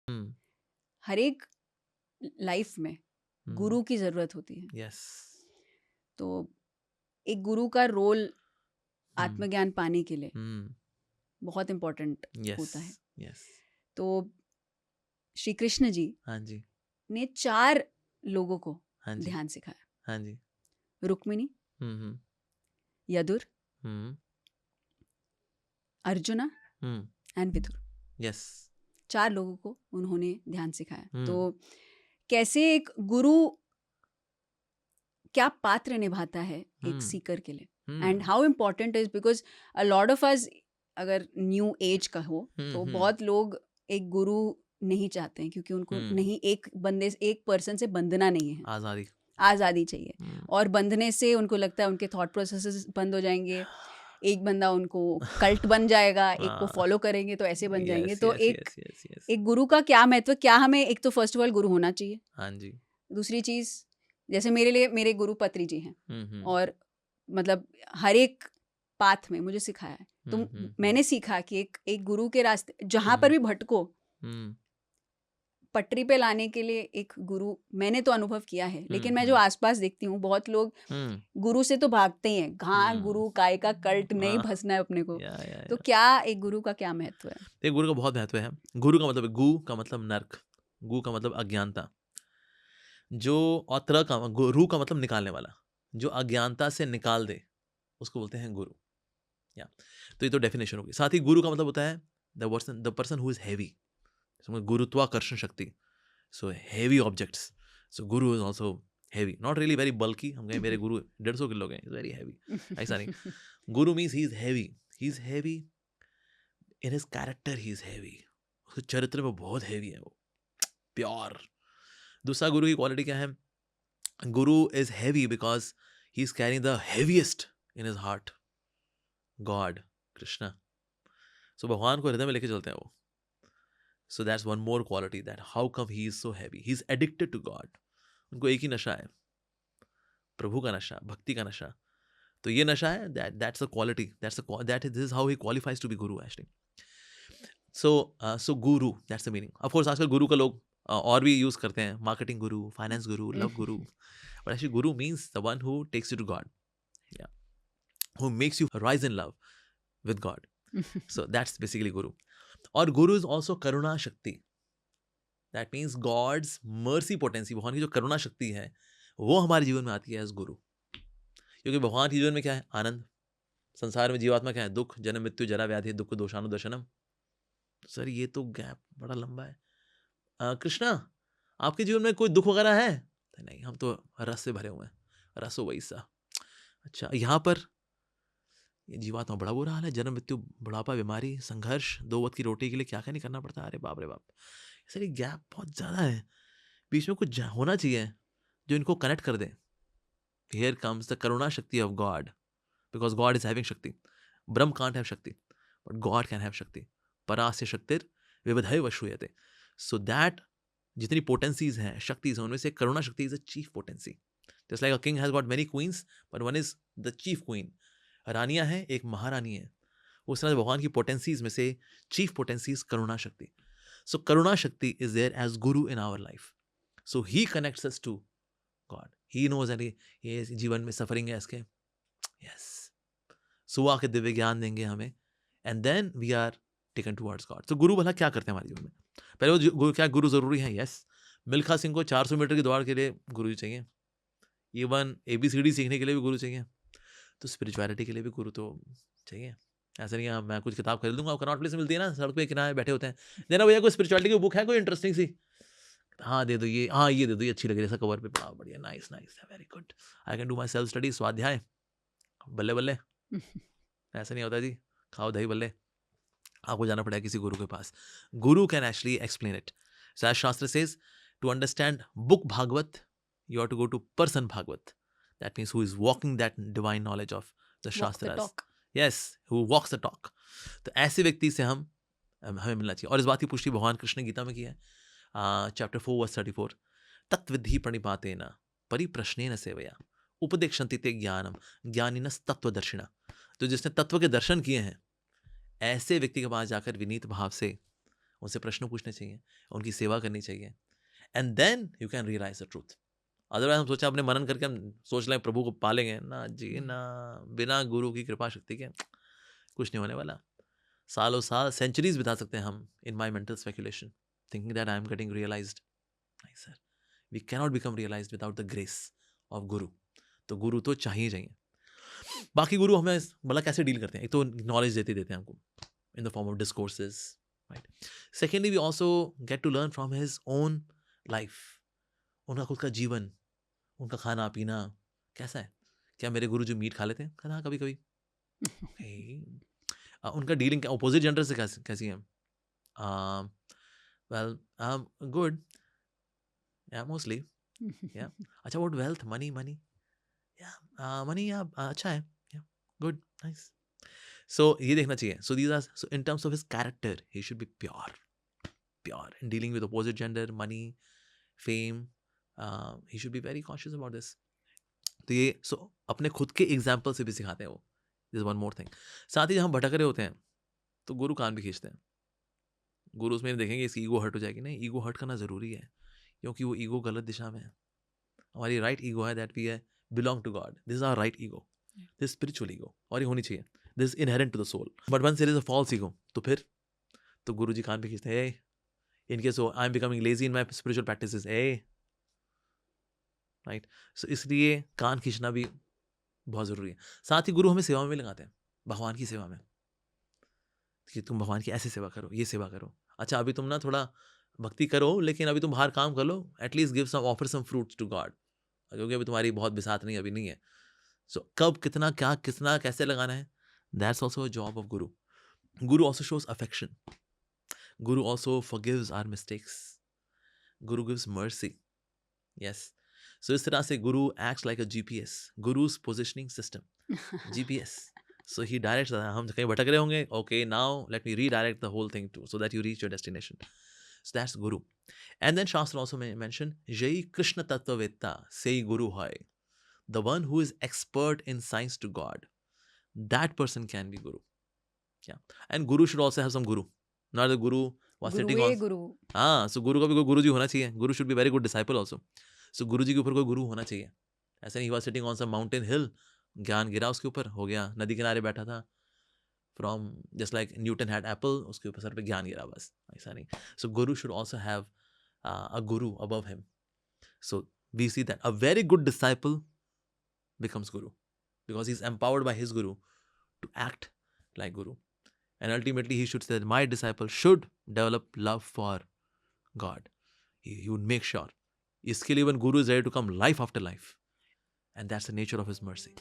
हम्म, हर एक लाइफ में गुरु की ज़रूरत होती है। यस, तो एक गुरु का रोल आत्मज्ञान पाने के लिए बहुत इम्पोर्टेंट यस, होता है। यस, तो श्री कृष्ण जी हाँ जी, ने 4 लोगों को हाँ जी, ध्यान सिखाया। हाँ जी, रुक्मिणी, हम्म, यदुर, हम्म, अर्जुना हम्म, एंड विदुर। यस, 4 लोगों को उन्होंने ध्यान सिखाया। तो हम्म, कैसे एक गुरु क्या पात्र निभाता है एक हम्म, सीकर के लिए, and hmm, how important is, because a lot of us, अगर न्यू एज का हो तो हम्म, बहुत लोग एक गुरु नहीं चाहते हैं, क्योंकि उनको हम्म, नहीं, एक पर्सन से बंधना नहीं है, आज़ादी, आज़ादी चाहिए। हम्म, और बंधने से उनको लगता है उनके थॉट प्रोसेसेस बंद हो जाएंगे, एक बंदा उनको कल्ट बन जाएगा, एक को हाँ, फॉलो करेंगे तो ऐसे बन जाएंगे। यस, तो यस, एक यस, यस, यस, एक गुरु का क्या महत्व, क्या हमें, एक तो फर्स्ट ऑफ ऑल गुरु होना चाहिए। हाँ जी, दूसरी चीज़, जैसे मेरे लिए मेरे गुरु पत्री जी हैं, हम्म, और मतलब हर एक पाथ में मुझे सिखाया है। तो मैंने सीखा कि एक गुरु के रास्ते जहाँ पर भी भटको, हम्म, पटरी पे लाने के लिए एक गुरु, मैंने तो अनुभव किया है। लेकिन मैं जो हम्म, आसपास देखती हूँ, बहुत लोग हम्म, गुरु से तो भागते ही हैं, घाँ हम्म, गुरु काय का कल्ट, नहीं हाँ, फंसना है अपने को। या, तो क्या एक गुरु का क्या महत्व है? एक गुरु का बहुत महत्व है। गुरु का मतलब, गु का मतलब नर्क, गु का मतलब अज्ञानता, जो, और त्र का, रू का मतलब निकालने वाला, जो अज्ञानता से निकाल दे उसको बोलते हैं गुरु। या, तो ये तो डेफिनेशन होगी। साथ ही गुरु का मतलब होता है the person who is heavy, गुरुत्वाकर्षण शक्ति, so heavy objects, so Guru is also heavy, not really very बल्की, हम कहें मेरे गुरु 150 किलो के, वेरी हैवी, ऐसा नहीं। गुरु means he is heavy in his character, he is heavy, उसके चरित्र में बहुत हैवी है वो, प्योर। दूसरा गुरु की क्वालिटी क्या है? Guru is heavy because he is carrying the heaviest in his heart, God, Krishna. So भगवान को हृदय में लेके चलते हैं वो। So that's one more quality, that how come he is so heavy, he is addicted to God. उनको एक ही नशा है, प्रभु का नशा, भक्ति का नशा। तो ये नशा है, that's a quality, this is how he qualifies to be guru actually. So guru, that's the meaning. Of course आजकल गुरु का लोग और भी यूज करते हैं, marketing Guru, finance guru, love guru, but actually guru means the one who takes you to God, या, who makes you rise in love with God. So that's basically Guru. और Guru is also करुणा शक्ति. That means God's mercy potency, भगवान की जो करुणा शक्ति है वो हमारे जीवन में आती है एज गुरु। क्योंकि भगवान के जीवन में क्या है? आनंद। संसार में जीवात्मा क्या है? दुख, जन्म मृत्यु जरा व्याधि दुख दोषानु दर्शनम। सर ये तो गैप बड़ा लंबा है। कृष्णा, आपके जीवन में कोई दुख वगैरह है? नहीं, हम तो रस से भरे हुए हैं, रसो वैसा। अच्छा, यहाँ पर ये जीवात्मा बड़ा बुरा हाल है, जन्म मृत्यु बुढ़ापा बीमारी संघर्ष, 2 वक्त की रोटी के लिए क्या क्या नहीं करना पड़ता है। अरे बाप रे बाप, सर ये गैप बहुत ज़्यादा है, बीच में कुछ होना चाहिए जो इनको कनेक्ट कर दे। हियर कम्स द करुणा शक्ति of God, because God is having शक्ति। ब्रह्म कांट हैव शक्ति, बट गॉड कैन हैव शक्ति। परास्य शक्तिर विविधय वश्रूयते। सो दैट जितनी पोटेंसीज हैं, शक्तिज हैं, उनमें से करुणा शक्ति is a chief potency. Just like a king has got many queens, but one is the chief queen. रानियां हैं, एक महारानी है। उस तरह भगवान की पोटेंसीज में से चीफ पोटेंसीज करुणा शक्ति। सो करुणा शक्ति is there as guru in our life. So he connects us to God. He knows that ये जीवन में सफरिंग है इसके, यस, सुआ के दिव्य ज्ञान देंगे हमें, and then we are taken towards God. तो गुरु भला क्या करते हैं हमारे जीवन में? पहले वो क्या गुरु जरूरी है? यस। मिल्खा सिंह को 400 मीटर की दौड़ के लिए गुरु चाहिए, इवन ABCD सीखने के लिए भी गुरु चाहिए। तो स्पिरिचुअलिटी के लिए भी गुरु तो चाहिए। ऐसा नहीं है मैं कुछ किताब खरीद लूंगा, कनॉट प्लेस मिलती है ना, सड़क पे किनारे बैठे होते हैं, देना भैया कोई स्पिरिचुअलिटी की बुक है कोई इंटरेस्टिंग सी? हाँ दे दो ये, हाँ ये दे दो, ये अच्छी लग रही है, ऐसा कवर पे पड़ा, बढ़िया, nice nice, very good, I can do my self study, स्वाध्याय, बल्ले बल्ले। ऐसा नहीं होता जी, खाओ दही बल्ले। आपको जाना पड़ेगा किसी गुरु के पास। Guru can actually explain it. So as shastra says, to understand book Bhagavat you have to go to person Bhagavat, that means who is walking that divine knowledge of the Walk the shastras, talk. Yes, who walks the talk. तो ऐसे व्यक्ति से हमें मिलना चाहिए। और इस बात की पुष्टि भगवान कृष्ण गीता में की है, चैप्टर 4 वर्स 34, तत्विधि प्रणिपातेन परिप्रश्नेन सेवया उपदेक्षन्ति ते ज्ञानम ज्ञानिनस तत्वदर्शिना। तो जिसने तत्व के दर्शन किए हैं, ऐसे व्यक्ति के पास जाकर विनीत भाव से उनसे प्रश्न पूछने चाहिए, उनकी सेवा करनी चाहिए, and then you can realise the truth. Otherwise हम सोचा अपने मनन करके हम सोच लें प्रभु को पालेंगे ना जी ना, बिना गुरु की कृपा शक्ति के कुछ नहीं होने वाला। सालों साल सेंचुरीज बिता सकते हैं हम in my mental speculation thinking that I am getting realised. नहीं sir, we cannot become realised without the grace of guru. तो गुरु तो चाहिए चाहिए। बाकी गुरु हमें मतलब कैसे डील करते हैं, एक तो नॉलेज देते हैं हमको in the form of discourses, right? Secondly, we also get to learn from his own life. उनका खुद का जीवन, उनका खाना पीना कैसा है। क्या मेरे गुरु जो मीट खा लेते हैं? कहना हाँ, कभी कभी। उनका डीलिंग अपोजिट जेंडर से कैसी है? वेल गुड, या मोस्टली, या अच्छा। व्हाट वेल्थ, मनी, या मनी, या अच्छा है, या गुड, नाइस। So ये देखना चाहिए. So these are, so in terms of his character, he should be pure in dealing with opposite gender, money, fame. He should be very cautious about this. तो ये so अपने खुद के example से भी सिखाते हैं वो. This is one more thing. साथ ही जब हम भटक रहे होते हैं तो गुरु कान भी खींचते हैं. गुरु उसमें देखेंगे इसकी ईगो हर्ट हो जाएगी. नहीं, ईगो हर्ट करना जरूरी है क्योंकि वो ईगो गलत दिशा में है. हमारी राइट ईगो है दैट वी है belong to God. This is our right ego, this spiritual ego, और ये होनी चाहिए. This is inherent to the soul. But once there is a false ego, तो फिर तो गुरु जी कान पे खींचते हैं. In case so I'm becoming lazy in my spiritual practices. Right? So इसलिए कान खींचना भी बहुत जरूरी है. साथ ही गुरु हमें सेवा में भी लगाते हैं, भगवान की सेवा में, कि तुम भगवान की ऐसे सेवा करो, ये सेवा करो. अच्छा अभी तुम ना थोड़ा भक्ति करो, लेकिन अभी तुम बाहर काम कर लो. At least give some, offer some fruits to God, क्योंकि अभी तुम्हारी बहुत बिसात नहीं, अभी नहीं है. सो कब कितना क्या कितना कैसे लगाना है, that's also a job of Guru. Guru also shows affection. Guru also forgives our mistakes. Guru gives mercy. Yes. So इस तरह से Guru acts like a GPS. Guru's positioning system. GPS. So he directs that हम कहीं भटक रहे होंगे. Okay, now let me redirect the whole thing too, so that you reach your destination. So that's Guru. And then Shastra also mentioned, Jai Krishna Tattvavetta, say Guru hai. The one who is expert in science to God. That person can be Guru. Yeah. And Guru should also have some Guru. Not the Guru was sitting on. Guru. So Guru का भी कोई गुरु जी होना चाहिए. Guru should be very good disciple also. So गुरु जी के ऊपर कोई गुरु होना चाहिए. ऐसा नहीं, he was sitting on some mountain hill, ज्ञान गिरा उसके ऊपर, हो गया, नदी किनारे बैठा था, from just like Newton had apple, उसके ऊपर सर पे ज्ञान गिरा, बस ऐसा नहीं. So Guru should also have a Guru above him. So we see that a very good disciple becomes Guru because he's empowered by his Guru to act like Guru. And ultimately he should say that my disciple should develop love for God. He would make sure. इसके लिए when Guru is ready to come life after life. And that's the nature of his mercy.